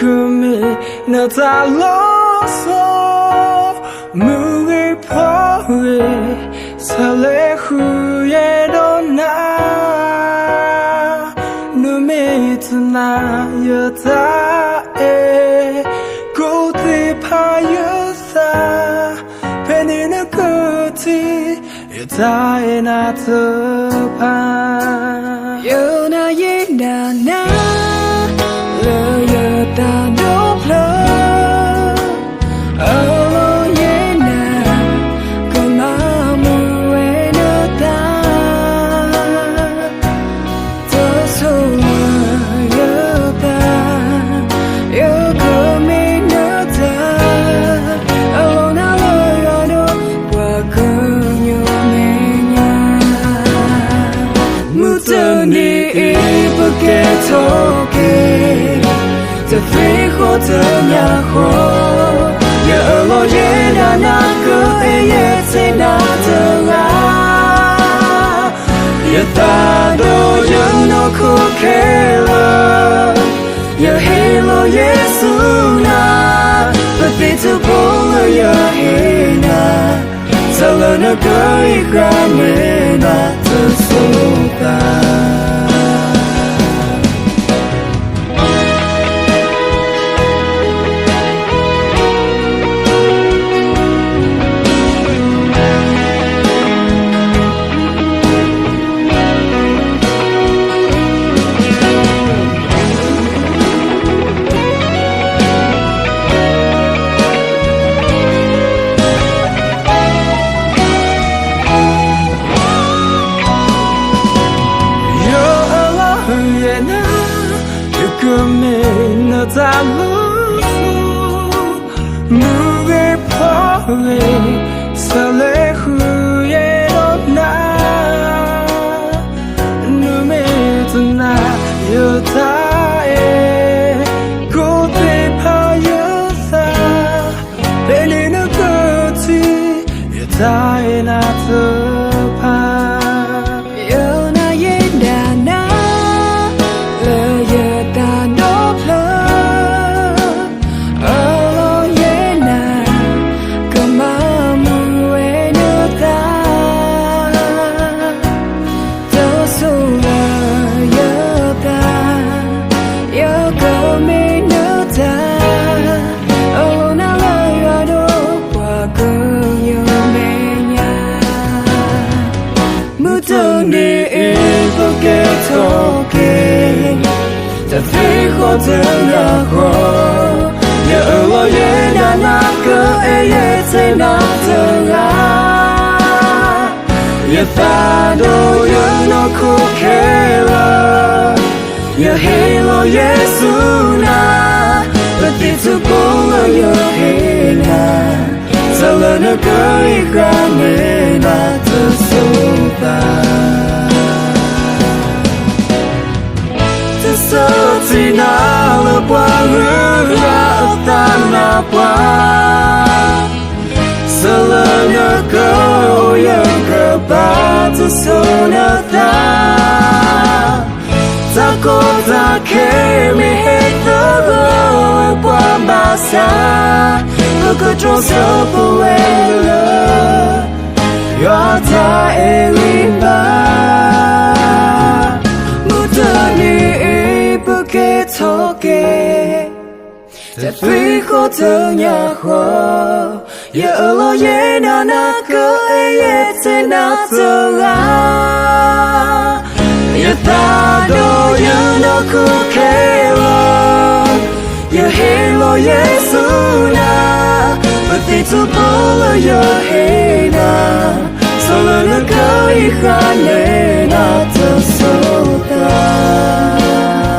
kumi na taloso mugi pore sale huye dona numitna yata e kote payusa penina koti yata enatpa yona yena na lo yata no plo the nhà kho giờ lo ye na na cứ ye se na the ga ye ta do yo no ku ke la ye he lo yesu na but they to pull ya he na so na go I gra me na to so ta muge pore sale huye dona numitna yota e kote payusa penina koti yata enatpa yona yenda na lo yata no plo the nhà kho giờ lo ye na na cứ ye se na the ga ye ta do yo no ku ke la ye he lo yesu na but they to pull ya he na so na go I gra me na to so ta so tina la bwa ra ta na bwa sala na go ya ga ba to so na ta ta ko ta ke me he to go bwa ba sa look at yourself away your ta elimba the free hotel nhà kho giờ lo ye na na cứ ye se na to ga ye ta do you no ku ke lo ye he lo yesu na but they to pull your head na so na go I gra ne na to so ta